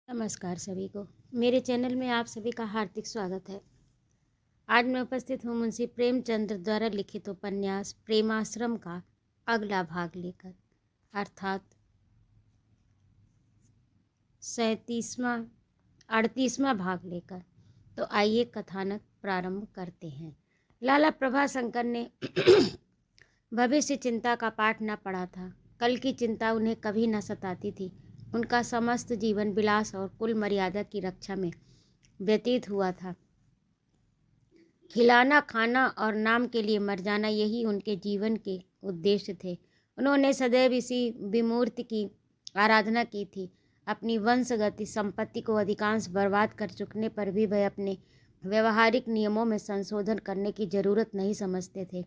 नमस्कार सभी को। मेरे चैनल में आप सभी का हार्दिक स्वागत है। आज मैं उपस्थित हूँ मुंशी प्रेमचंद्र द्वारा लिखित उपन्यास प्रेमाश्रम का अगला भाग लेकर, अर्थात 38वां भाग लेकर। तो आइए कथानक प्रारंभ करते हैं। लाला प्रभाशंकर ने भविष्य चिंता का पाठ न पढ़ा था। कल की चिंता उन्हें कभी न सताती थी। उनका समस्त जीवन विलास और कुल मर्यादा की रक्षा में व्यतीत हुआ था। खिलाना, खाना और नाम के लिए मर जाना, यही उनके जीवन के उद्देश्य थे। उन्होंने सदैव इसी विमूर्ति की आराधना की थी। अपनी वंशगत संपत्ति को अधिकांश बर्बाद कर चुकने पर भी वह अपने व्यवहारिक नियमों में संशोधन करने की जरूरत नहीं समझते थे,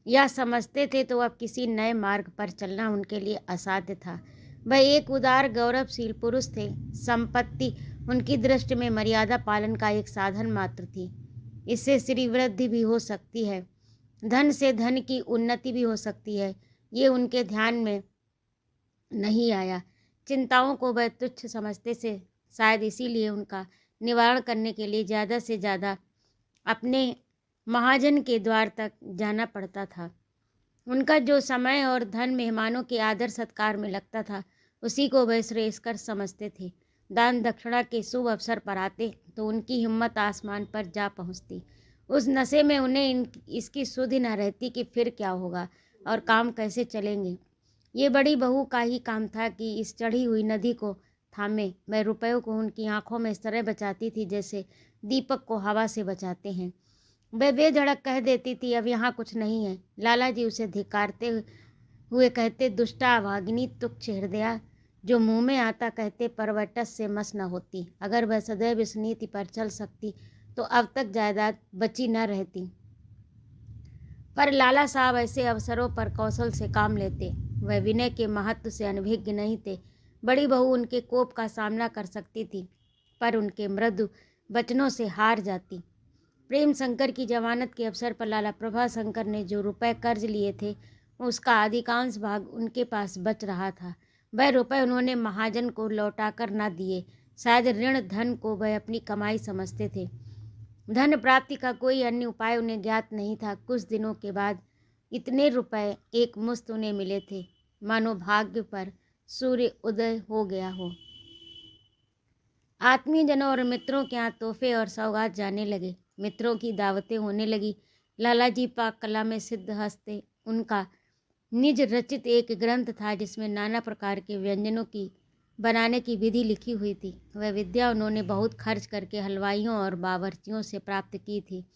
या समझते थे तो अब किसी नए मार्ग पर चलना उनके लिए असाध्य था। वह एक उदार गौरवशील पुरुष थे। संपत्ति उनकी दृष्टि में मर्यादा पालन का एक साधन मात्र थी। इससे श्री वृद्धि भी हो सकती है, धन से धन की उन्नति भी हो सकती है। ये उनके ध्यान में नहीं आया। चिंताओं को वह तुच्छ समझते से शायद इसीलिए उनका निवारण करने के लिए ज़्यादा से ज़्यादा अपने महाजन के द्वार तक जाना पड़ता था। उनका जो समय और धन मेहमानों के आदर सत्कार में लगता था, उसी को वह श्रेयस्कर समझते थे। दान दक्षिणा के शुभ अवसर पर आते तो उनकी हिम्मत आसमान पर जा पहुंचती। उस नशे में उन्हें इसकी सुध न रहती कि फिर क्या होगा और काम कैसे चलेंगे। ये बड़ी बहू का ही काम था कि इस चढ़ी हुई नदी को थामे। वह रुपयों को उनकी आंखों में इस तरह बचाती थी जैसे दीपक को हवा से बचाते हैं। वह बेधड़क कह देती थी, अब यहाँ कुछ नहीं है। लाला जी उसे धिक्कारते हुए कहते, दुष्टा अभागिनी तुच्छ हृदया, जो मुंह में आता कहते परवटस से मस न होती। अगर वह सदैव इस नीति पर चल सकती तो अब तक जायदाद बची न रहती। पर लाला साहब ऐसे अवसरों पर कौशल से काम लेते। वह विनय के महत्व से अनभिज्ञ नहीं थे। बड़ी बहू उनके कोप का सामना कर सकती थी, पर उनके मृदु वचनों से हार जाती। प्रेम शंकर की जमानत के अवसर पर लाला प्रभाशंकर ने जो रुपए कर्ज लिए थे, उसका अधिकांश भाग उनके पास बच रहा था। वह रुपए उन्होंने महाजन को लौटाकर न दिए। शायद ऋण धन को वह अपनी कमाई समझते थे। धन प्राप्ति का कोई अन्य उपाय उन्हें ज्ञात नहीं था। कुछ दिनों के बाद इतने रुपए एक मुश्त उन्हें मिले थे, मानो भाग्य पर सूर्य उदय हो गया हो। आत्मीयजनों और मित्रों के यहाँ तोहफे और सौगात जाने लगे। मित्रों की दावतें होने लगी। लाला जी पाक कला में सिद्ध हस्ते। उनका निज रचित एक ग्रंथ था जिसमें नाना प्रकार के व्यंजनों की बनाने की विधि लिखी हुई थी। वह विद्या उन्होंने बहुत खर्च करके हलवाइयों और बावर्चियों से प्राप्त की थी।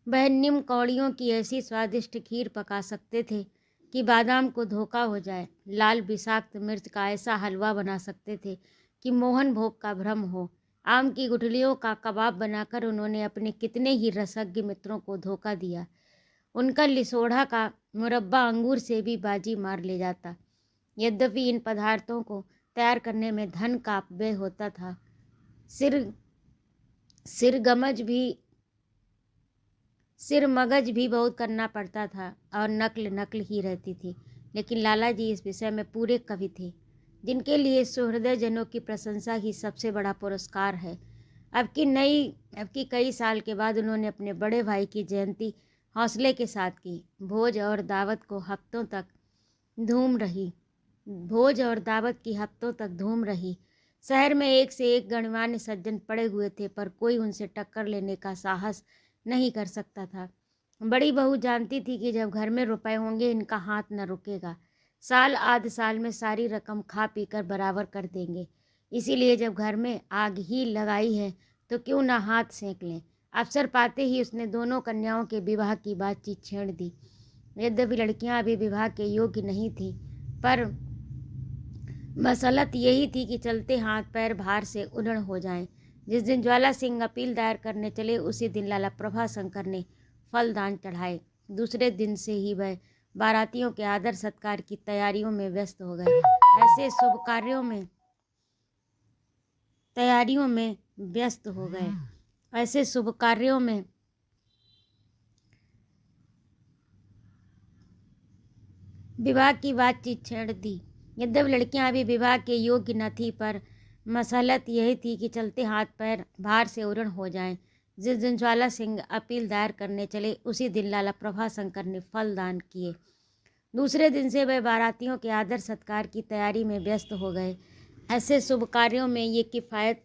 वह निम कौड़ियों की ऐसी स्वादिष्ट खीर पका सकते थे कि बादाम को धोखा हो जाए। लाल विषाक्त मिर्च का ऐसा हलवा बना सकते थे कि मोहन भोग का भ्रम हो। आम की गुठलियों का कबाब बनाकर उन्होंने अपने कितने ही रसज्ञ मित्रों को धोखा दिया। उनका लिसोढ़ा का मुरब्बा अंगूर से भी बाजी मार ले जाता। यद्यपि इन पदार्थों को तैयार करने में धन का अपव्यय होता था, सिर मगज भी बहुत करना पड़ता था और नकल ही रहती थी। लेकिन लाला जी इस विषय में पूरे कवि थे, जिनके लिए सुहृदय जनों की प्रशंसा ही सबसे बड़ा पुरस्कार है। अब की कई साल के बाद उन्होंने अपने बड़े भाई की जयंती हौसले के साथ की। भोज और दावत की हफ्तों तक धूम रही। शहर में एक से एक गणमान्य सज्जन पड़े हुए थे, पर कोई उनसे टक्कर लेने का साहस नहीं कर सकता था। बड़ी बहू जानती थी कि जब घर में रुपए होंगे इनका हाथ न रुकेगा। साल आध साल में सारी रकम खा पी कर बराबर कर देंगे। इसीलिए जब घर में आग ही लगाई है तो क्यों ना हाथ सेंक लें। अवसर पाते ही उसने दोनों कन्याओं के विवाह की बातचीत छेड़ दी। यद्यपि लड़कियां अभी विवाह के योग्य नहीं थीं, पर मसलत यही थी कि चलते हाथ पैर भार से उधड़ हो जाएं। जिस दिन ज्वाला सिंह अपील दायर करने चले, उसी दिन लाला प्रभाशंकर ने फलदान चढ़ाए। दूसरे दिन से ही वह बारातियों के आदर सत्कार की तैयारियों में व्यस्त हो गए। ऐसे शुभ कार्यों में विवाह की बातचीत छेड़ दी। यद्यपि लड़कियां अभी विवाह के योग्य न थी, पर मसलत यही थी कि चलते हाथ पैर भार से उरण हो जाएं। जिस दिन ज्वाला सिंह अपील दायर करने चले उसी दिन लाला प्रभाशंकर ने फल दान किए। दूसरे दिन से वे बारातियों के आदर सत्कार की तैयारी में व्यस्त हो गए। ऐसे शुभ कार्यों में ये किफ़ायत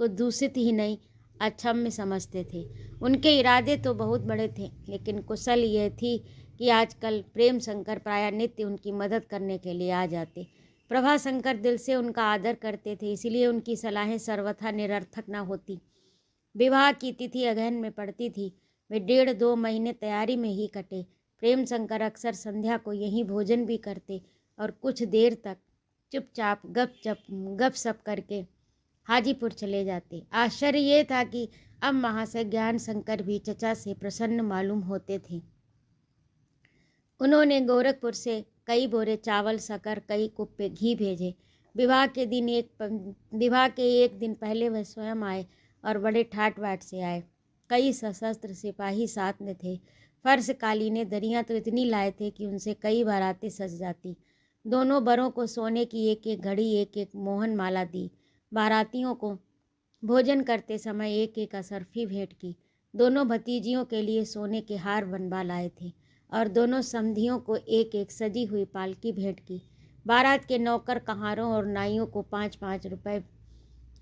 को दूषित ही नहीं अक्षम्य समझते थे। उनके इरादे तो बहुत बड़े थे, लेकिन कुशल यह थी कि आजकल प्रेम शंकर प्राय नित्य उनकी मदद करने के लिए आ जाते। प्रभाशंकर दिल से उनका आदर करते थे, इसलिए उनकी सलाहें सर्वथा निरर्थक न होती। विवाह की तिथि अगहन में पड़ती थी। वे 1.5-2 महीने तैयारी में ही कटे। प्रेम शंकर अक्सर संध्या को यहीं भोजन भी करते और कुछ देर तक चुपचाप गपशप करके हाजीपुर चले जाते। आश्चर्य ये था कि अब महाशय ज्ञान शंकर भी चचा से प्रसन्न मालूम होते थे। उन्होंने गोरखपुर से कई बोरे चावल, शक्कर, कई कुप्पे घी भेजे। विवाह के एक दिन पहले वह स्वयं आए और बड़े ठाट बाट से आए। कई सशस्त्र सिपाही साथ में थे। फर्श, कालीनें, दरियां तो इतनी लाए थे कि उनसे कई बारातें सज जाती। दोनों बरों को सोने की एक एक घड़ी, एक एक मोहन माला दी। बारातियों को भोजन करते समय एक एक असरफी भेंट की। दोनों भतीजियों के लिए सोने के हार बनवा लाए थे और दोनों समधियों को एक एक सजी हुई पालकी भेंट की। बारात के नौकर, कहारों और नाइयों को 5-5 रुपए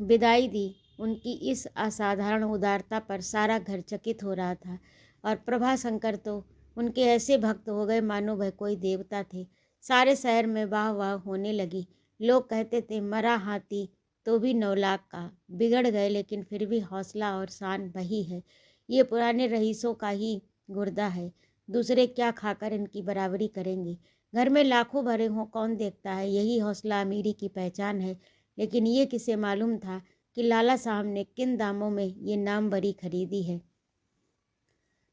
विदाई दी। उनकी इस असाधारण उदारता पर सारा घर चकित हो रहा था और प्रभाशंकर तो उनके ऐसे भक्त हो गए मानो वह कोई देवता थे। सारे शहर में वाह वाह होने लगी। लोग कहते थे, मरा हाथी तो भी 9 लाख का, बिगड़ गए लेकिन फिर भी हौसला और शान वही है। ये पुराने रईसों का ही गुर्दा है, दूसरे क्या खाकर इनकी बराबरी करेंगे। घर में लाखों भरे हों कौन देखता है, यही हौसला अमीरी की पहचान है। लेकिन ये किसे मालूम था कि लाला साहब ने किन दामों में ये नामवरी खरीदी है।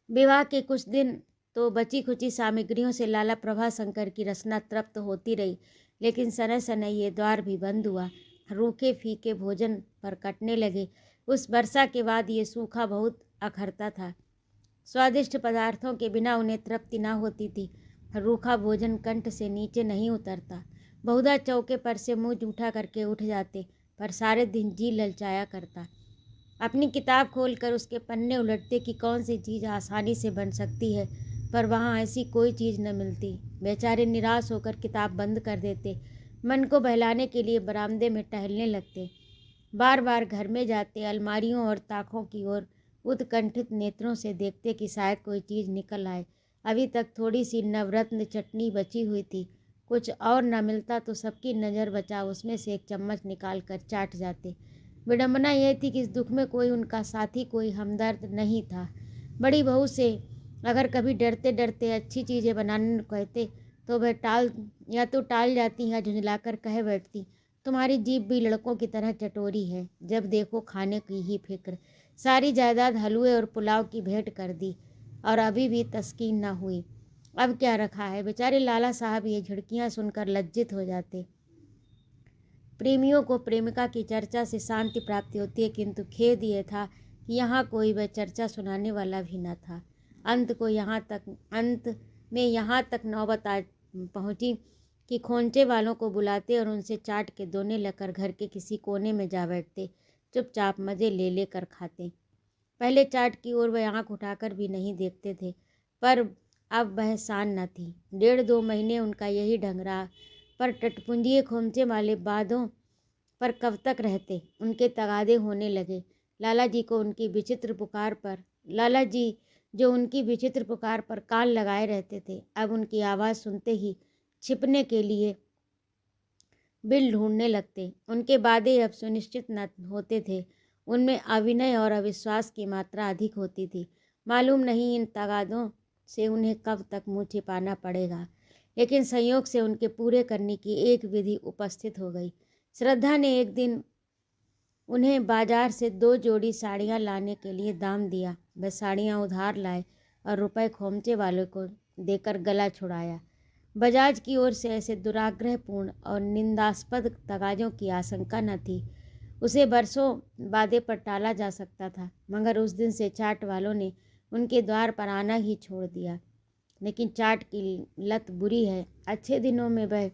विवाह के कुछ दिन तो बची खुची सामग्रियों से लाला प्रभाशंकर की रसना तृप्त होती रही, लेकिन सनय सनय ये द्वार भी बंद हुआ। रूखे फीके भोजन पर कटने लगे। उस वर्षा के बाद ये सूखा बहुत अखरता था। स्वादिष्ट पदार्थों के बिना उन्हें तृप्ति न होती थी। रूखा भोजन कंठ से नीचे नहीं उतरता। बहुधा चौके पर से मुंह जूठा करके उठ जाते, पर सारे दिन जी ललचाया करता। अपनी किताब खोलकर उसके पन्ने उलटते कि कौन सी चीज़ आसानी से बन सकती है, पर वहाँ ऐसी कोई चीज़ न मिलती। बेचारे निराश होकर किताब बंद कर देते। मन को बहलाने के लिए बरामदे में टहलने लगते। बार बार घर में जाते, अलमारियों और ताकों की ओर उत्कंठित नेत्रों से देखते कि शायद कोई चीज़ निकल आए। अभी तक थोड़ी सी नवरत्न चटनी बची हुई थी। कुछ और न मिलता तो सबकी नज़र बचा उसमें से एक चम्मच निकाल कर चाट जाते। विडंबना यह थी कि इस दुख में कोई उनका साथी, कोई हमदर्द नहीं था। बड़ी बहू से अगर कभी डरते डरते अच्छी चीज़ें बनाने को कहते तो वह टाल जाती या झुंझलाकर कह बैठती, तुम्हारी जीभ भी लड़कों की तरह चटोरी है, जब देखो खाने की ही फिक्र। सारी जायदाद हलवे और पुलाव की भेंट कर दी और अभी भी तस्कीन न हुई। अब क्या रखा है। बेचारे लाला साहब ये झिड़कियाँ सुनकर लज्जित हो जाते। प्रेमियों को प्रेमिका की चर्चा से शांति प्राप्ति होती है, किंतु खेद ये था कि यहाँ कोई वह चर्चा सुनाने वाला भी न था। अंत में यहाँ तक नौबत आ पहुँची कि खोंचे वालों को बुलाते और उनसे चाट के दोने लेकर घर के किसी कोने में जा बैठते, चुपचाप मज़े ले लेकर खाते। पहले चाट की ओर वह आँख उठाकर भी नहीं देखते थे, पर अब वह शान न थी। 1.5-2 महीने उनका यही ढंग रहा, पर टटपुंजिए खोमचे वाले बादों पर कब तक रहते। उनके तगादे होने लगे। लाला जी जो उनकी विचित्र पुकार पर कान लगाए रहते थे, अब उनकी आवाज़ सुनते ही छिपने के लिए बिल ढूंढने लगते। उनके बादे अब सुनिश्चित न होते थे। उनमें अविनय और अविश्वास की मात्रा अधिक होती थी। मालूम नहीं इन तगादों से उन्हें कब तक मुँह छिपाना पड़ेगा, लेकिन संयोग से उनके पूरे करने की एक विधि उपस्थित हो गई। श्रद्धा ने एक दिन उन्हें बाजार से 2 जोड़ी साड़ियाँ लाने के लिए दाम दिया। वह साड़ियाँ उधार लाए और रुपए खोमचे वालों को देकर गला छुड़ाया। बजाज की ओर से ऐसे दुराग्रहपूर्ण और निंदास्पद तगाजों की आशंका न थी। उसे बरसों वादे पर टाला जा सकता था, मगर उस दिन से चाट वालों ने उनके द्वार पर आना ही छोड़ दिया। लेकिन चाट की लत बुरी है। अच्छे दिनों में वह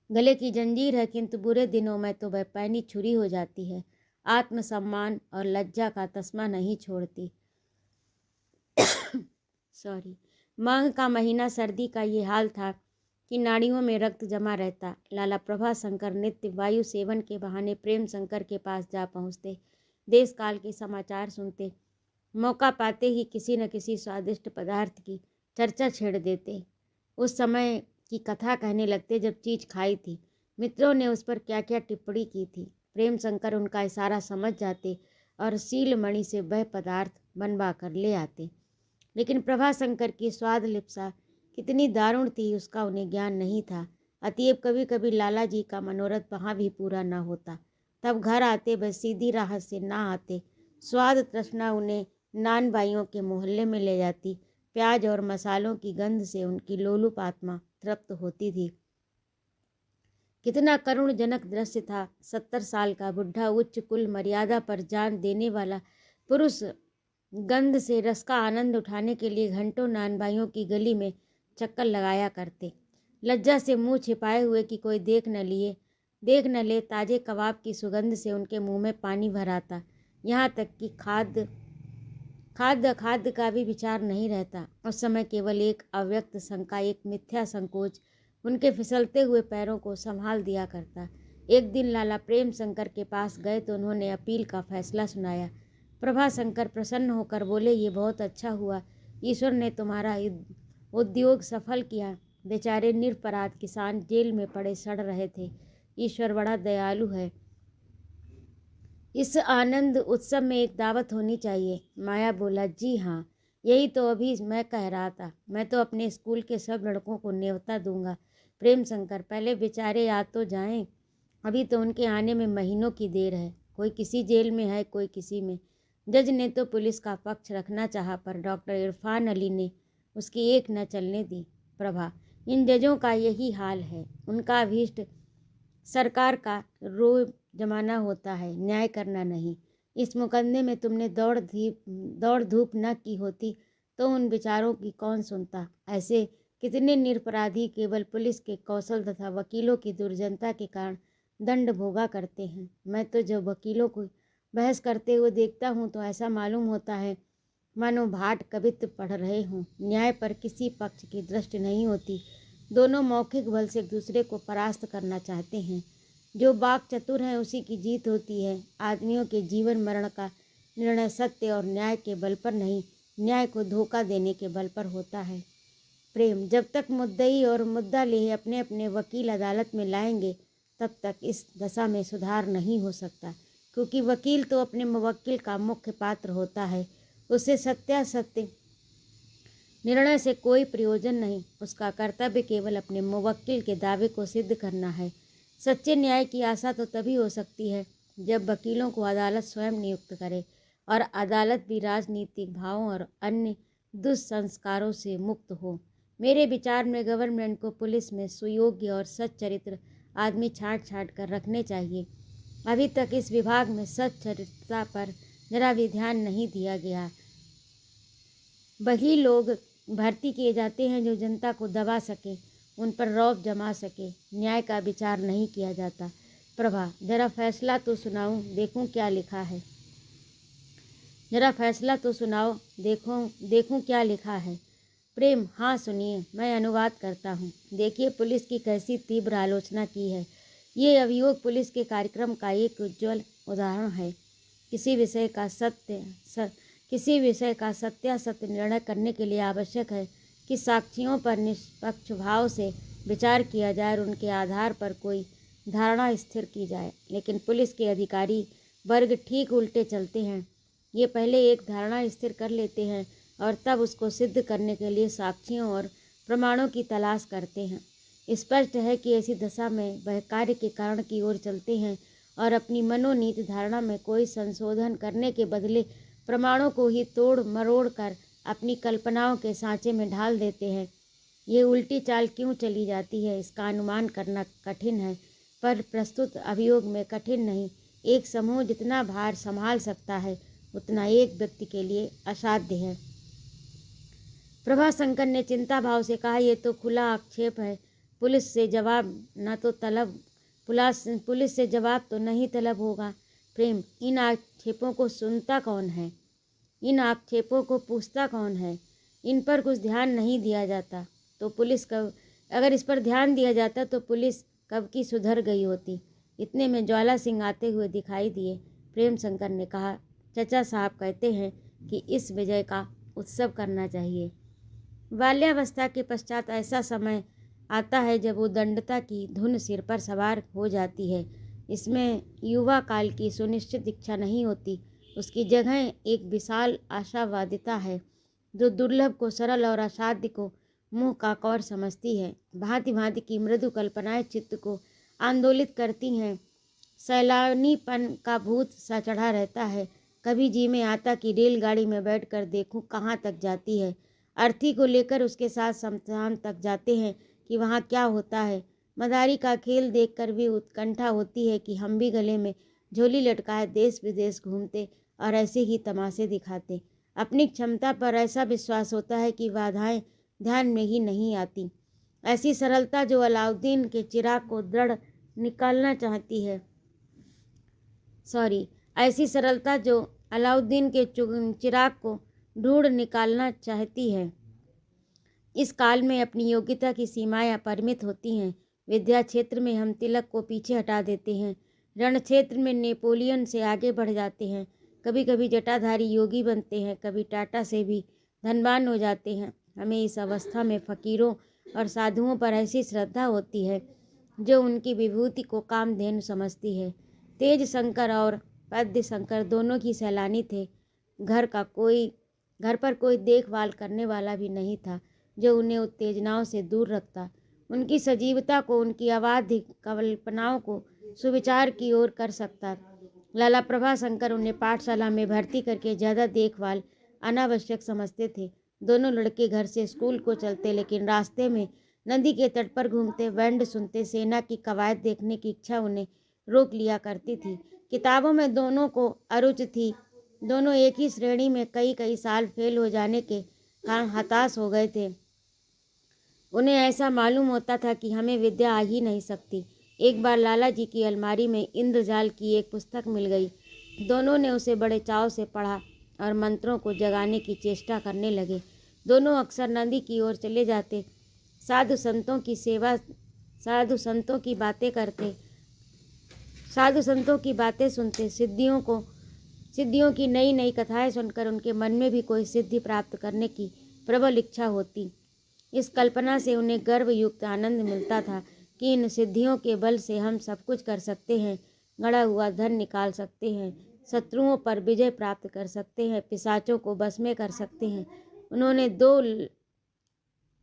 गले की जंजीर है, किंतु बुरे दिनों में तो वह पैनी छुरी हो जाती है। आत्मसम्मान और लज्जा का तस्मा नहीं छोड़ती। सॉरी। माघ का महीना, सर्दी का ये हाल था कि नाड़ियों में रक्त जमा रहता। लाला प्रभाशंकर नित्य वायु सेवन के बहाने प्रेम शंकर के पास जा पहुँचते, देश काल के समाचार सुनते, मौका पाते ही किसी न किसी स्वादिष्ट पदार्थ की चर्चा छेड़ देते। उस समय की कथा कहने लगते जब चीज खाई थी, मित्रों ने उस पर क्या क्या टिप्पणी की थी। प्रेम शंकर उनका इशारा समझ जाते और सीलमणि से वह पदार्थ बनवा कर ले आते। लेकिन प्रभाशंकर की स्वाद लिप्सा कितनी दारुण थी उसका उन्हें ज्ञान नहीं था। अतएव कभी कभी लाला जी का मनोरथ वहाँ भी पूरा न होता। तब घर आते वह सीधी राह से ना आते। स्वाद तृष्णा उन्हें नान बाइयों के मोहल्ले में ले जाती। प्याज और मसालों की गंध से उनकी लोलुप आत्मा तृप्त होती थी। कितना करुणजनक दृश्य था। 70 साल का बुढ़ा, उच्च कुल मर्यादा पर जान देने वाला पुरुष गंध से रस का आनंद उठाने के लिए घंटों नानबाइयों की गली में चक्कर लगाया करते, लज्जा से मुंह छिपाए हुए कि कोई देख न ले। ताजे कबाब की सुगंध से उनके मुंह में पानी भर आता। यहाँ तक कि खाद्य का भी विचार नहीं रहता। उस समय केवल एक अव्यक्त शंका, एक मिथ्या संकोच उनके फिसलते हुए पैरों को संभाल दिया करता। एक दिन लाला प्रेम शंकर के पास गए तो उन्होंने अपील का फैसला सुनाया। प्रभाशंकर प्रसन्न होकर बोले, ये बहुत अच्छा हुआ, ईश्वर ने तुम्हारा उद्योग सफल किया। बेचारे निरपराध किसान जेल में पड़े सड़ रहे थे। ईश्वर बड़ा दयालु है। इस आनंद उत्सव में एक दावत होनी चाहिए। माया बोला, जी हाँ, यही तो अभी मैं कह रहा था। मैं तो अपने स्कूल के सब लड़कों को न्योता दूंगा। प्रेम शंकर, पहले बेचारे आ तो जाएं, अभी तो उनके आने में महीनों की देर है। कोई किसी जेल में है, कोई किसी में। जज ने तो पुलिस का पक्ष रखना चाहा, पर डॉक्टर इरफान अली ने उसकी एक न चलने दी। प्रभा, इन जजों का यही हाल है। उनका अभीष्ट सरकार का रोब जमाना होता है, न्याय करना नहीं। इस मुकदमे में तुमने दौड़ धूप न की होती तो उन विचारों की कौन सुनता। ऐसे कितने निरपराधी केवल पुलिस के कौशल तथा वकीलों की दुर्जनता के कारण दंड भोगा करते हैं। मैं तो जब वकीलों को बहस करते हुए देखता हूँ तो ऐसा मालूम होता है मानो भाट कवित्व पढ़ रहे हों। न्याय पर किसी पक्ष की दृष्टि नहीं होती। दोनों मौखिक बल से एक दूसरे को परास्त करना चाहते हैं। जो वाक चतुर है उसी की जीत होती है। आदमियों के जीवन मरण का निर्णय सत्य और न्याय के बल पर नहीं, न्याय को धोखा देने के बल पर होता है। प्रेम, जब तक मुद्दई और मुद्दा लेह अपने अपने वकील अदालत में लाएंगे तब तक इस दशा में सुधार नहीं हो सकता, क्योंकि वकील तो अपने मुवक्किल का मुख्य पात्र होता है। उसे सत्यासत्य निर्णय से कोई प्रयोजन नहीं। उसका कर्तव्य केवल अपने मुवक्किल के दावे को सिद्ध करना है। सच्चे न्याय की आशा तो तभी हो सकती है जब वकीलों को अदालत स्वयं नियुक्त करे और अदालत भी राजनीतिक भावों और अन्य दुष्संस्कारों से मुक्त हो। मेरे विचार में गवर्नमेंट को पुलिस में सुयोग्य और सच्चरित्र आदमी छांट कर रखने चाहिए। अभी तक इस विभाग में सच्चरित्रता पर जरा भी ध्यान नहीं दिया गया। वही लोग भर्ती किए जाते हैं जो जनता को दबा सके, उन पर रौब जमा सके। न्याय का विचार नहीं किया जाता। प्रभा, जरा फैसला तो सुनाऊं, देखूं क्या लिखा है। जरा फैसला तो सुनाओ, देखूं क्या लिखा है। प्रेम, हाँ सुनिए, मैं अनुवाद करता हूँ। देखिए पुलिस की कैसी तीव्र आलोचना की है। ये अभियोग पुलिस के कार्यक्रम का एक उज्ज्वल उदाहरण है। किसी विषय का सत्यासत्य निर्णय करने के लिए आवश्यक है कि साक्षियों पर निष्पक्ष भाव से विचार किया जाए और उनके आधार पर कोई धारणा स्थिर की जाए। लेकिन पुलिस के अधिकारी वर्ग ठीक उल्टे चलते हैं। ये पहले एक धारणा स्थिर कर लेते हैं और तब उसको सिद्ध करने के लिए साक्षियों और प्रमाणों की तलाश करते हैं। स्पष्ट है कि ऐसी दशा में वह कार्य के कारण की ओर चलते हैं और अपनी मनोनीत धारणा में कोई संशोधन करने के बदले प्रमाणों को ही तोड़ मरोड़ कर अपनी कल्पनाओं के सांचे में ढाल देते हैं। ये उल्टी चाल क्यों चली जाती है, इसका अनुमान करना कठिन है, पर प्रस्तुत अभियोग में कठिन नहीं। एक समूह जितना भार संभाल सकता है उतना एक व्यक्ति के लिए असाध्य है। प्रभाशंकर ने चिंता भाव से कहा, यह तो खुला आक्षेप है। पुलिस से जवाब तो नहीं तलब होगा। प्रेम, इन आक्षेपों को सुनता कौन है? इन आक्षेपों को पूछता कौन है? इन पर कुछ ध्यान नहीं दिया जाता तो पुलिस कब अगर इस पर ध्यान दिया जाता तो पुलिस कब की सुधर गई होती। इतने में ज्वाला सिंह आते हुए दिखाई दिए। प्रेम शंकर ने कहा, चचा साहब कहते हैं कि इस विजय का उत्सव करना चाहिए। बाल्यावस्था के पश्चात ऐसा समय आता है जब उद्दंडता की धुन सिर पर सवार हो जाती है। इसमें युवा काल की सुनिश्चित इच्छा नहीं होती, उसकी जगह एक विशाल आशावादिता है जो दुर्लभ को सरल और असाध्य को मुँह का कौर समझती है। भांति भांति की मृदु कल्पनाएं चित्त को आंदोलित करती हैं। सैलानीपन का भूत सा चढ़ा रहता है। कभी जी में आता कि रेलगाड़ी में बैठकर देखूं कहाँ तक जाती है। अर्थी को लेकर उसके साथ शमशान तक जाते हैं कि वहाँ क्या होता है। मदारी का खेल देखकर भी उत्कंठा होती है कि हम भी गले में झोली लटकाए देश विदेश घूमते और ऐसे ही तमाशे दिखाते। अपनी क्षमता पर ऐसा विश्वास होता है कि बाधाएं ध्यान में ही नहीं आती। ऐसी सरलता जो अलाउद्दीन के चिराग को दृढ़ निकालना चाहती है ऐसी सरलता जो अलाउद्दीन के चिराग को ढूंढ निकालना चाहती है। इस काल में अपनी योग्यता की सीमाएं अपरिमित होती हैं। विद्या क्षेत्र में हम तिलक को पीछे हटा देते हैं, रण क्षेत्र में नेपोलियन से आगे बढ़ जाते हैं। कभी कभी जटाधारी योगी बनते हैं, कभी टाटा से भी धनवान हो जाते हैं। हमें इस अवस्था में फकीरों और साधुओं पर ऐसी श्रद्धा होती है जो उनकी विभूति को कामधेनु समझती है। तेज शंकर और पद्य शंकर दोनों ही सैलानी थे। घर पर कोई देखभाल करने वाला भी नहीं था जो उन्हें उत्तेजनाओं से दूर रखता, उनकी सजीवता को, उनकी अबाध्य कल्पनाओं को सुविचार की ओर कर सकता। लाला प्रभा शंकर उन्हें पाठशाला में भर्ती करके ज़्यादा देखभाल अनावश्यक समझते थे। दोनों लड़के घर से स्कूल को चलते, लेकिन रास्ते में नदी के तट पर घूमते, बैंड सुनते, सेना की कवायद देखने की इच्छा उन्हें रोक लिया करती थी। किताबों में दोनों को अरुचि थी। दोनों एक ही श्रेणी में कई कई साल फेल हो जाने के कारण हताश हो गए थे। उन्हें ऐसा मालूम होता था कि हमें विद्या आ ही नहीं सकती। एक बार लाला जी की अलमारी में इंद्रजाल की एक पुस्तक मिल गई। दोनों ने उसे बड़े चाव से पढ़ा और मंत्रों को जगाने की चेष्टा करने लगे। दोनों अक्सर नदी की ओर चले जाते, साधु संतों की बातें सुनते, सिद्धियों की नई नई कथाएं सुनकर उनके मन में भी कोई सिद्धि प्राप्त करने की प्रबल इच्छा होती। इस कल्पना से उन्हें गर्वयुक्त आनंद मिलता था कि इन सिद्धियों के बल से हम सब कुछ कर सकते हैं, गड़ा हुआ धन निकाल सकते हैं, शत्रुओं पर विजय प्राप्त कर सकते हैं, पिशाचों को बस में कर सकते हैं। उन्होंने 2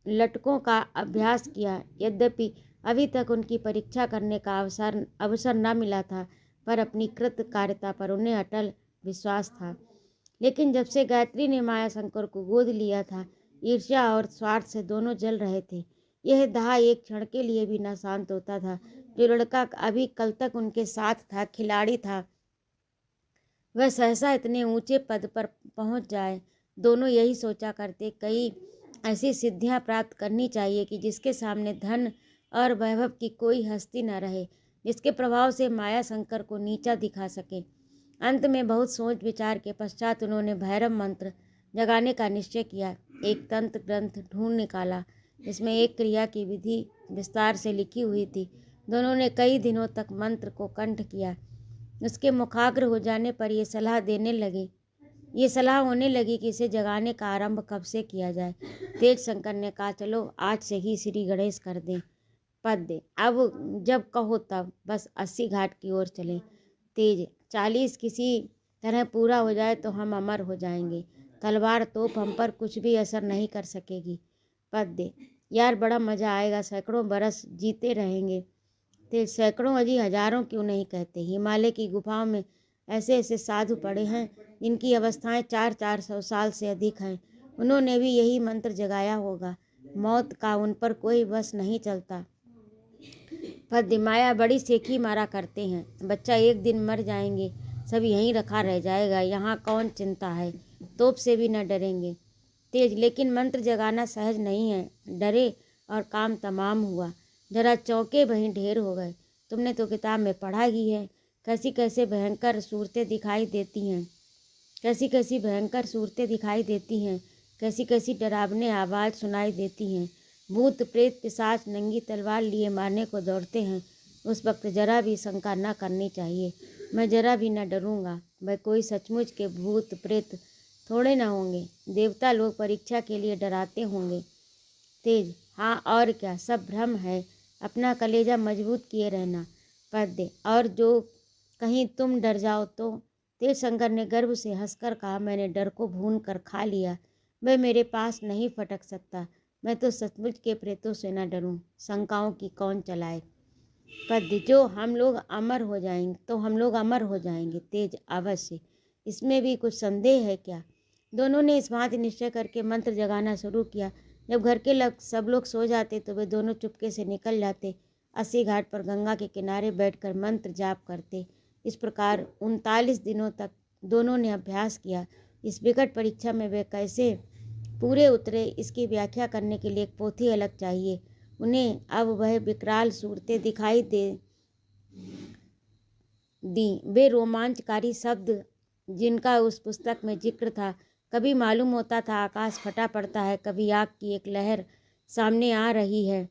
लटकों का अभ्यास किया। यद्यपि अभी तक उनकी परीक्षा करने का अवसर न मिला था, पर अपनी कृतकार्यता पर उन्हें अटल विश्वास था। लेकिन जब से गायत्री ने माया शंकर को गोद लिया था, ईर्ष्या और स्वार्थ से दोनों जल रहे थे। यह दाह एक क्षण के लिए भी न शांत होता था। जो लड़का अभी कल तक उनके साथ था, खिलाड़ी था, वह सहसा इतने ऊंचे पद पर पहुंच जाए। दोनों यही सोचा करते, कई ऐसी सिद्धियां प्राप्त करनी चाहिए कि जिसके सामने धन और वैभव की कोई हस्ती न रहे, जिसके प्रभाव से माया शंकर को नीचा दिखा सके। अंत में बहुत सोच विचार के पश्चात उन्होंने भैरव मंत्र जगाने का निश्चय किया। एक तंत्र ग्रंथ ढूंढ निकाला जिसमें एक क्रिया की विधि विस्तार से लिखी हुई थी। दोनों ने कई दिनों तक मंत्र को कंठ किया। उसके मुखाग्र हो जाने पर ये सलाह होने लगी कि इसे जगाने का आरंभ कब से किया जाए। तेज शंकर ने कहा, चलो आज से ही श्री गणेश कर दें। पद्य, अब जब कहो तब, बस 80 घाट की ओर चलें। तेज, 40 किसी तरह पूरा हो जाए तो हम अमर हो जाएंगे। तलवार तोप हम पर कुछ भी असर नहीं कर सकेगी। पद्य, यार बड़ा मज़ा आएगा, सैकड़ों बरस जीते रहेंगे। तेज, सैकड़ों अजी हजारों क्यों नहीं कहते। हिमालय की गुफाओं में ऐसे ऐसे साधु पड़े हैं जिनकी अवस्थाएं 400 साल से अधिक हैं। उन्होंने भी यही मंत्र जगाया होगा। मौत का उन पर कोई बस नहीं चलता। पद्य, माया बड़ी सेखी मारा करते हैं। बच्चा एक दिन मर जाएंगे, सब यहीं रखा रह जाएगा, यहाँ कौन चिंता है, तोप से भी न डरेंगे। तेज, लेकिन मंत्र जगाना सहज नहीं है। डरे और काम तमाम हुआ। जरा चौंके वहीं ढेर हो गए। तुमने तो किताब में पढ़ा ही है, कैसी कैसे भयंकर सूरतें दिखाई देती हैं, कैसी कैसी भयंकर सूरतें दिखाई देती हैं, कैसी कैसी डरावनी आवाज़ सुनाई देती हैं, भूत प्रेत पिशाच नंगी तलवार लिए मारने को दौड़ते हैं। उस वक्त जरा भी शंका न करनी चाहिए। मैं जरा भी न डरूंगा। वह कोई सचमुच के भूत प्रेत थोड़े ना होंगे। देवता लोग परीक्षा के लिए डराते होंगे। तेज: हाँ और क्या, सब भ्रम है। अपना कलेजा मजबूत किए रहना। पद्य: और जो कहीं तुम डर जाओ तो। तेज शंकर ने गर्व से हंसकर कहा, मैंने डर को भून कर खा लिया। वह मेरे पास नहीं फटक सकता। मैं तो सचमुच के प्रेतों से न डरूं। शंकाओं की कौन चलाए। पद्य: जो हम लोग अमर हो जाएंगे तो हम लोग अमर हो जाएंगे। तेज: अवश्य, इसमें भी कुछ संदेह है क्या। दोनों ने इस भांति निश्चय करके मंत्र जगाना शुरू किया। जब घर के सब लोग सो जाते तो वे दोनों चुपके से निकल जाते, अस्सी घाट पर गंगा के किनारे बैठकर मंत्र जाप करते। इस प्रकार 39 दिनों तक दोनों ने अभ्यास किया। इस विकट परीक्षा में वे कैसे पूरे उतरे, इसकी व्याख्या करने के लिए एक पोथी अलग चाहिए। उन्हें अब वह विकराल सूरतें दिखाई दी। वे रोमांचकारी शब्द जिनका उस पुस्तक में जिक्र था, कभी मालूम होता था आकाश फटा पड़ता है, कभी आग की एक लहर सामने आ रही है,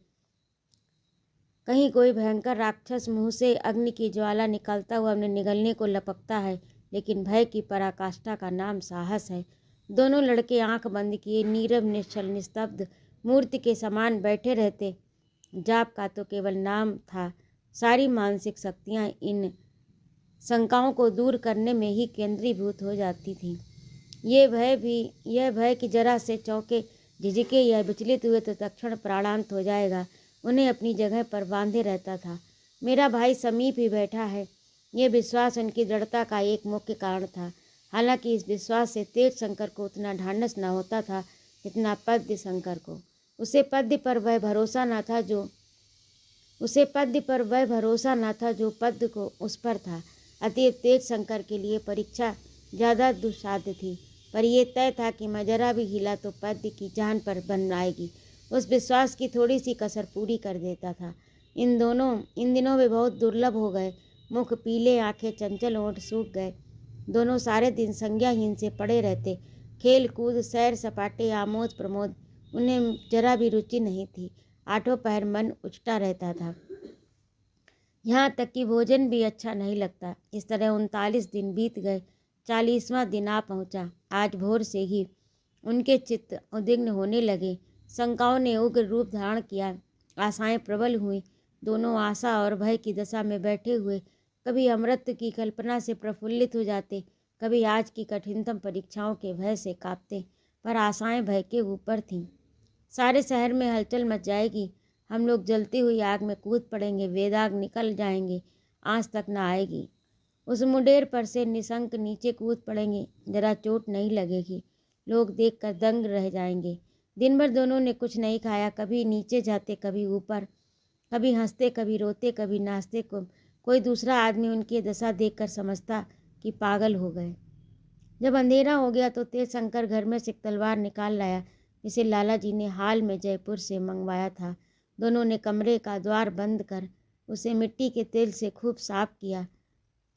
कहीं कोई भयंकर राक्षस मुंह से अग्नि की ज्वाला निकलता हुआ उन्हें निगलने को लपकता है। लेकिन भय की पराकाष्ठा का नाम साहस है। दोनों लड़के आंख बंद किए नीरव निश्चल निस्तब्ध मूर्ति के समान बैठे रहते। जाप का तो केवल नाम था। सारी मानसिक शक्तियाँ इन शंकाओं को दूर करने में ही केंद्रीभूत हो जाती थीं। यह भय कि जरा से चौंके झिझके या विचलित हुए तो तत्क्षण प्राणांत हो जाएगा, उन्हें अपनी जगह पर बांधे रहता था। मेरा भाई समीप ही बैठा है, ये विश्वास उनकी दृढ़ता का एक मुख्य कारण था। हालांकि इस विश्वास से तेज शंकर को उतना ढांढस न होता था जितना पद्य शंकर को। उसे पद्य पर वह भरोसा न था जो पद्य को उस पर था। अतएव तेज शंकर के लिए परीक्षा ज़्यादा दुस्साध्य थी, पर यह तय था कि मैं जरा भी हिला तो पद्य की जान पर बन आएगी। उस विश्वास की थोड़ी सी कसर पूरी कर देता था। इन दिनों वे बहुत दुर्लभ हो गए। मुख पीले, आंखें चंचल, होंठ सूख गए। दोनों सारे दिन संज्ञाहीन से पड़े रहते। खेल कूद, सैर सपाटे, आमोद प्रमोद उन्हें जरा भी रुचि नहीं थी। आठों पहर मन उचटा रहता था, यहाँ तक कि भोजन भी अच्छा नहीं लगता। इस तरह 39 दिन बीत गए। 40वां दिन आ पहुँचा। आज भोर से ही उनके चित्त उद्विग्न होने लगे। शंकाओं ने उग्र रूप धारण किया, आशाएं प्रबल हुई। दोनों आशा और भय की दशा में बैठे हुए कभी अमृत की कल्पना से प्रफुल्लित हो जाते, कभी आज की कठिनतम परीक्षाओं के भय से कांपते। पर आशाएं भय के ऊपर थीं। सारे शहर में हलचल मच जाएगी, हम लोग जलती हुई आग में कूद पड़ेंगे, वेदाग निकल जाएंगे, आँच तक न आएगी। उस मुंडेर पर से निशंक नीचे कूद पड़ेंगे, जरा चोट नहीं लगेगी, लोग देखकर दंग रह जाएंगे। दिन भर दोनों ने कुछ नहीं खाया, कभी नीचे जाते कभी ऊपर, कभी हंसते कभी रोते कभी नाचते। कोई दूसरा आदमी उनकी दशा देखकर समझता कि पागल हो गए। जब अंधेरा हो गया तो तेज शंकर घर में से एक तलवार निकाल लाया, जिसे लाला जी ने हाल में जयपुर से मंगवाया था। दोनों ने कमरे का द्वार बंद कर उसे मिट्टी के तेल से खूब साफ किया,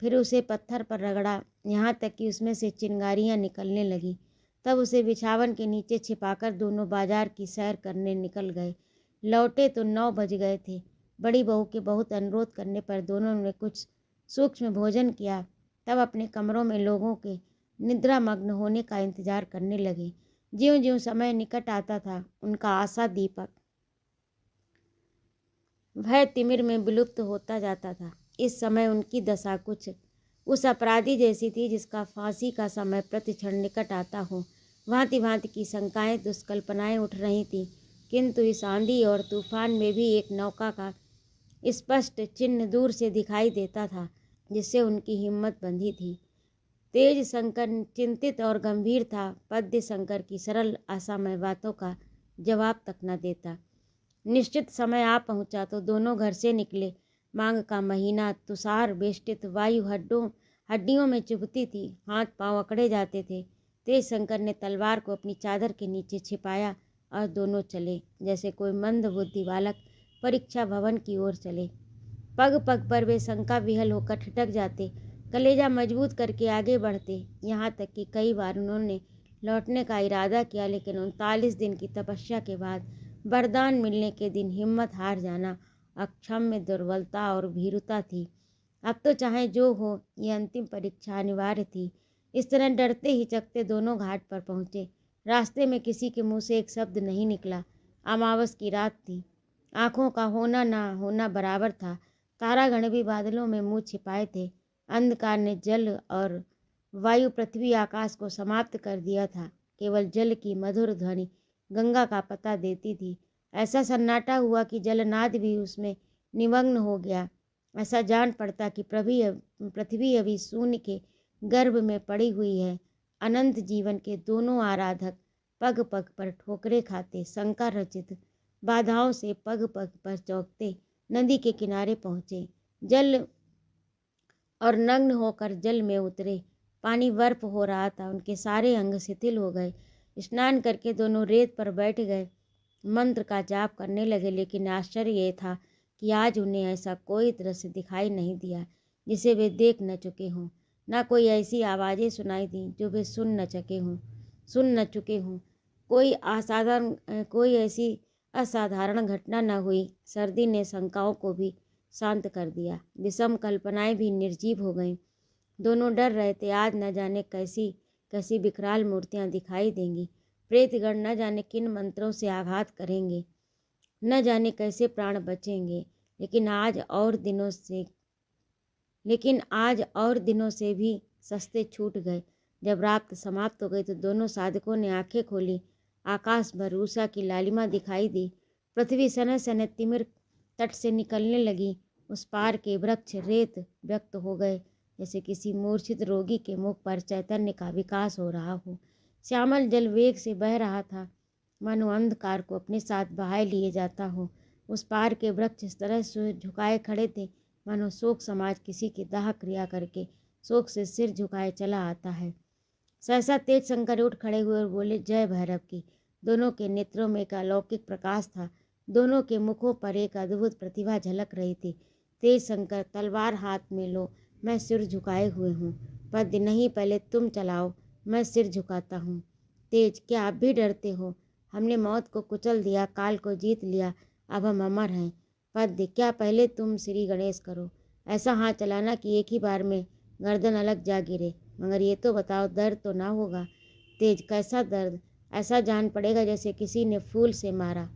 फिर उसे पत्थर पर रगड़ा, यहाँ तक कि उसमें से चिंगारियाँ निकलने लगी। तब उसे बिछावन के नीचे छिपाकर दोनों बाजार की सैर करने निकल गए। लौटे तो 9 बज गए थे। बड़ी बहू के बहुत अनुरोध करने पर दोनों ने कुछ सूक्ष्म भोजन किया, तब अपने कमरों में लोगों के निद्रामग्न होने का इंतजार करने लगे। ज्यों ज्यों समय निकट आता था, उनका आशा दीपक भय तिमिर में विलुप्त होता जाता था। इस समय उनकी दशा कुछ उस अपराधी जैसी थी जिसका फांसी का समय प्रतिक्षण निकट आता हो। भांति भांति की शंकाएं, दुष्कल्पनाएं उठ रही थीं, किंतु इस आंधी और तूफान में भी एक नौका का स्पष्ट चिन्ह दूर से दिखाई देता था, जिससे उनकी हिम्मत बंधी थी। तेज शंकर चिंतित और गंभीर था। पद्य शंकर की सरल आशामय बातों का जवाब तक न देता। निश्चित समय आ पहुंचा तो दोनों घर से निकले। माघ का महीना, तुषार बेष्टित वायु हड्डियों में चुभती थी, हाथ पांव अकड़े जाते थे। तेज शंकर ने तलवार को अपनी चादर के नीचे छिपाया और दोनों चले, जैसे कोई मंद बुद्धि बालक परीक्षा भवन की ओर चले। पग पग पर वे शंका विहल होकर ठिठक जाते, कलेजा मजबूत करके आगे बढ़ते। यहाँ तक कि कई बार उन्होंने लौटने का इरादा किया, लेकिन 39 दिन की तपस्या के बाद वरदान मिलने के दिन हिम्मत हार जाना अक्षम्य दुर्बलता और भीरुता थी। अब तो चाहे जो हो, ये अंतिम परीक्षा अनिवार्य थी। इस तरह डरते हिचकते दोनों घाट पर पहुँचे। रास्ते में किसी के मुंह से एक शब्द नहीं निकला। अमावस की रात थी। आँखों का होना ना होना बराबर था। तारागण भी बादलों में मुँह छिपाए थे। अंधकार ने जल और वायु, पृथ्वी, आकाश को समाप्त कर दिया था। केवल जल की मधुर ध्वनि गंगा का पता देती थी। ऐसा सन्नाटा हुआ कि जलनाद भी उसमें निमग्न हो गया। ऐसा जान पड़ता कि पृथ्वी अभी शून्य के गर्भ में पड़ी हुई है। अनंत जीवन के दोनों आराधक पग पग पर ठोकरे खाते, शंका रचित बाधाओं से पग पग पर चौंकते नदी के किनारे पहुँचे। जल और नग्न होकर जल में उतरे। पानी बर्फ हो रहा था। उनके सारे अंग शिथिल हो गए। स्नान करके दोनों रेत पर बैठ गए। मंत्र का जाप करने लगे, लेकिन आश्चर्य ये था कि आज उन्हें ऐसा कोई दृश्य दिखाई नहीं दिया जिसे वे देख न चुके हों। न कोई ऐसी आवाज़ें सुनाई दी जो वे सुन न चुके हों। कोई ऐसी असाधारण घटना न हुई। सर्दी ने शंकाओं को भी शांत कर दिया। विषम कल्पनाएं भी निर्जीव हो गईं। दोनों डर रहे थे, आज न जाने कैसी कैसी विकराल मूर्तियां दिखाई देंगी। प्रेतगण न जाने किन मंत्रों से आघात करेंगे, न जाने कैसे प्राण बचेंगे। लेकिन आज और दिनों से भी सस्ते छूट गए। जब रात समाप्त हो गई तो दोनों साधकों ने आंखें खोली। आकाश भर उषा की लालिमा दिखाई दी। पृथ्वी सने सने तिमिर तट से निकलने लगी। उस पार के वृक्ष रेत व्यक्त हो गए, जैसे किसी मूर्छित रोगी के मुख पर चैतन्य का विकास हो रहा हो। श्यामल जल वेग से बह रहा था, मानो अंधकार को अपने साथ बहाए लिए जाता हो। उस पार के वृक्ष इस तरह से झुकाए खड़े थे, मानो शोक समाज किसी की दाह क्रिया करके शोक से सिर झुकाए चला आता है। सहसा तेज शंकर उठ खड़े हुए और बोले, जय भैरव की। दोनों के नेत्रों में एक अलौकिक प्रकाश था। दोनों के मुखों पर एक अद्भुत प्रतिभा झलक रही थी। तेज शंकर, तलवार हाथ में लो, मैं सिर झुकाए हुए हूँ। पद्य नहीं, पहले तुम चलाओ, मैं सिर झुकाता हूँ। तेज, क्या आप भी डरते हो? हमने मौत को कुचल दिया, काल को जीत लिया, अब हम अमर हैं। पद्य, क्या पहले तुम श्री गणेश करो। ऐसा हाथ चलाना कि एक ही बार में गर्दन अलग जा गिरे। मगर ये तो बताओ, दर्द तो ना होगा? तेज, कैसा दर्द? ऐसा जान पड़ेगा जैसे किसी ने फूल से मारा।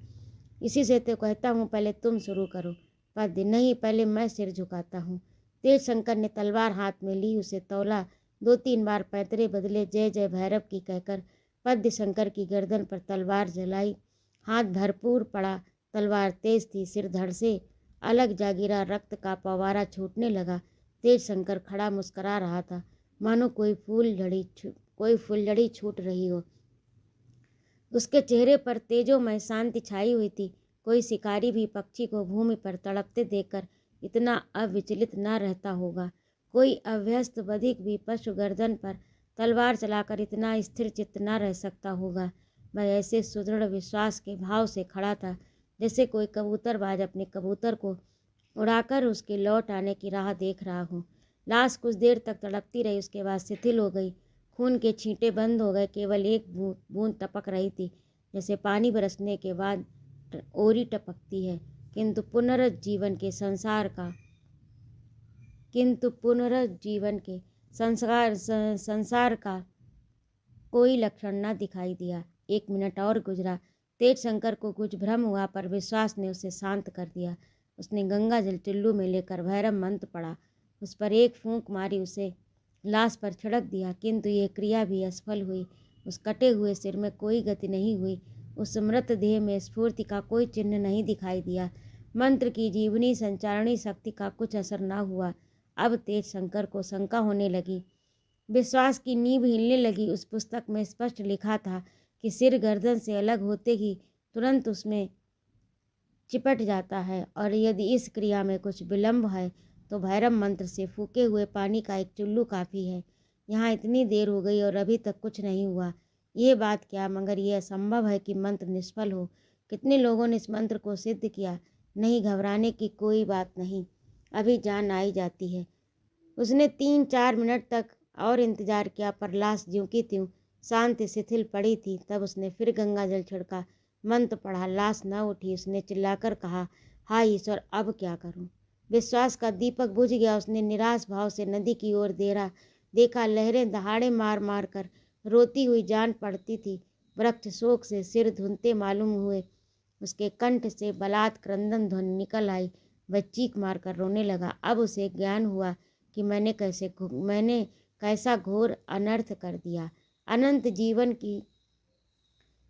इसी से तो कहता हूँ पहले तुम शुरू करो। पद्य, नहीं, पहले मैं सिर झुकाता हूँ। तेज शंकर ने तलवार हाथ में ली, उसे तौला, 2-3 बार पैतरे बदले, जय जय भैरव की कहकर पद्य शंकर की गर्दन पर तलवार जलाई। हाथ भरपूर पड़ा, तलवार तेज थी, सिर धड़ से अलग जा गिरा, रक्त का फव्वारा छूटने लगा। तेज शंकर खड़ा मुस्करा रहा था, मानो कोई फूलझड़ी छूट रही हो। उसके चेहरे पर तेजोमय शांति छाई हुई थी। कोई शिकारी भी पक्षी को भूमि पर तड़पते देखकर इतना अविचलित न रहता होगा। कोई अभ्यस्त बधिक भी पशु गर्दन पर तलवार चलाकर इतना स्थिर चित्त न रह सकता होगा। वह ऐसे सुदृढ़ विश्वास के भाव से खड़ा था जैसे कोई कबूतरबाज अपने कबूतर को उड़ाकर उसके लौट आने की राह देख रहा हो। लाश कुछ देर तक तड़पती रही, उसके बाद शिथिल हो गई। खून के छींटे बंद हो गए, केवल एक बूंद टपक रही थी, जैसे पानी बरसने के बाद ओरी टपकती है। किंतु पुनरुज्जीवन के संसार का कोई लक्षण न दिखाई दिया। 1 मिनट और गुजरा। तेज शंकर को कुछ भ्रम हुआ, पर विश्वास ने उसे शांत कर दिया। उसने गंगा जल चुल्लू में लेकर भैरव मंत्र पढ़ा, उस पर एक फूंक मारी, उसे लाश पर छिड़क दिया। किंतु ये क्रिया भी असफल हुई। उस कटे हुए सिर में कोई गति नहीं हुई। उस मृत देह में स्फूर्ति का कोई चिन्ह नहीं दिखाई दिया। मंत्र की जीवनी संचारणी शक्ति का कुछ असर न हुआ। अब तेज शंकर को शंका होने लगी। विश्वास की नींव हिलने लगी। उस पुस्तक में स्पष्ट लिखा था कि सिर गर्दन से अलग होते ही तुरंत उसमें चिपट जाता है, और यदि इस क्रिया में कुछ विलंब है तो भैरव मंत्र से फूके हुए पानी का एक चुल्लू काफ़ी है। यहाँ इतनी देर हो गई और अभी तक कुछ नहीं हुआ। ये बात क्या, मगर यह असंभव है कि मंत्र निष्फल हो। कितने लोगों ने इस मंत्र को सिद्ध किया, नहीं, घबराने की कोई बात नहीं, अभी जान आई जाती है। उसने 3-4 मिनट तक और इंतजार किया, पर लाश ज्यों की त्यों शांत शिथिल पड़ी थी। तब उसने फिर गंगा जल छिड़का, मंत्र पढ़ा, लाश न उठी। उसने चिल्लाकर कहा, हाय ईश्वर, अब क्या करूं? विश्वास का दीपक बुझ गया। उसने निराश भाव से नदी की ओर देखा। लहरें दहाड़े मार मार कर रोती हुई जान पड़ती थी। वृक्ष शोक से सिर धुनते मालूम हुए। उसके कंठ से बलात् क्रंदन ध्वनि निकल आई। वह चीख मारकर रोने लगा। अब उसे ज्ञान हुआ कि मैंने कैसा घोर अनर्थ कर दिया। अनंत जीवन की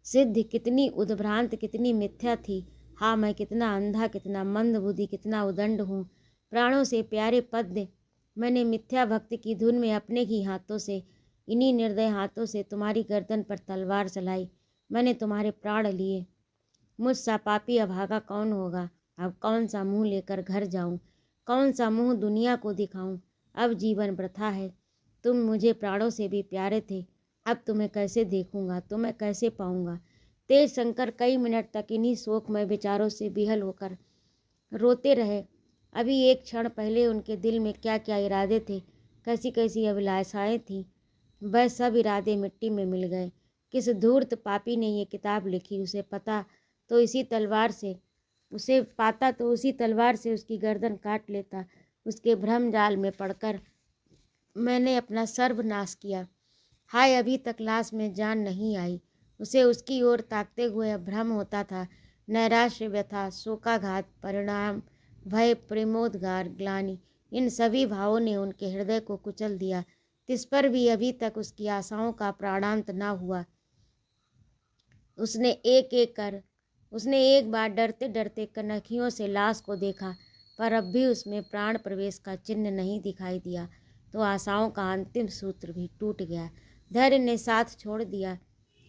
सिद्धि कितनी उद्भ्रांत, कितनी मिथ्या थी। हाँ, मैं कितना अंधा, कितना मंदबुद्धि, कितना उदंड हूँ। प्राणों से प्यारे पद्य मैंने मिथ्या भक्ति की धुन में अपने ही हाथों से, इन्हीं निर्दय हाथों से तुम्हारी गर्दन पर तलवार चलाई। मैंने तुम्हारे प्राण लिए। मुझसा पापी अभागा कौन होगा? अब कौन सा मुंह लेकर घर जाऊं? कौन सा मुंह दुनिया को दिखाऊं? अब जीवन वृथा है। तुम मुझे प्राणों से भी प्यारे थे। अब तुम्हें कैसे देखूंगा, तुम्हें कैसे पाऊंगा? तेज शंकर कई मिनट तक इन्हीं शोकमय विचारों से विहल होकर रोते रहे। अभी एक क्षण पहले उनके दिल में क्या क्या इरादे थे, कैसी कैसी अभिलाषाएं थीं, वह सब इरादे मिट्टी में मिल गए। किस धूर्त पापी ने ये किताब लिखी, उसे पाता तो उसी तलवार से उसकी गर्दन काट लेता। उसके भ्रम जाल में पड़कर मैंने अपना सर्वनाश किया। हाय, अभी तक लाश में जान नहीं आई। उसे उसकी ओर ताकते हुए अब भ्रम होता था। नैराश्य, व्यथा, शोकाघात, परिणाम, भय, प्रेमोद्गार, ग्लानि, इन सभी भावों ने उनके हृदय को कुचल दिया। तिस पर भी अभी तक उसकी आशाओं का प्राणांत न हुआ। उसने एक बार डरते डरते कनखियों से लाश को देखा, पर अब भी उसमें प्राण प्रवेश का चिन्ह नहीं दिखाई दिया। तो आशाओं का अंतिम सूत्र भी टूट गया। धैर्य ने साथ छोड़ दिया।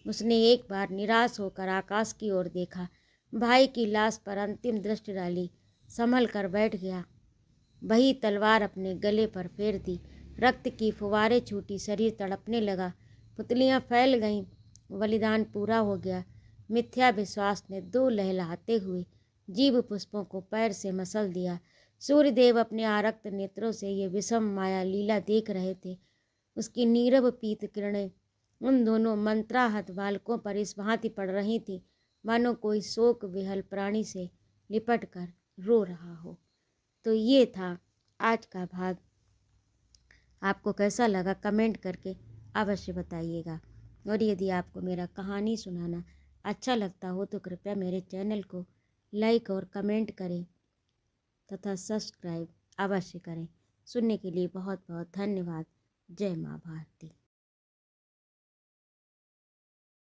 उसने एक बार निराश होकर आकाश की ओर देखा, भाई की लाश पर अंतिम दृष्टि डाली, संभल कर बैठ गया। वही तलवार अपने गले पर फेर दी। रक्त की फुवारें छूटी, शरीर तड़पने लगा, पुतलियां फैल गईं, बलिदान पूरा हो गया। मिथ्या विश्वास ने दो लहलहाते हुए जीव पुष्पों को पैर से मसल दिया। सूर्यदेव अपने आरक्त नेत्रों से ये विषम माया लीला देख रहे थे। उसकी नीरव पीत किरणें उन दोनों मंत्राहत बालकों पर इस भांति पड़ रही थी, मानो कोई शोक विहल प्राणी से लिपट कर रो रहा हो। तो ये था आज का भाग। आपको कैसा लगा कमेंट करके अवश्य बताइएगा। और यदि आपको मेरा कहानी सुनाना अच्छा लगता हो तो कृपया मेरे चैनल को लाइक और कमेंट करें तथा सब्सक्राइब अवश्य करें। सुनने के लिए बहुत बहुत धन्यवाद। जय माँ भारती।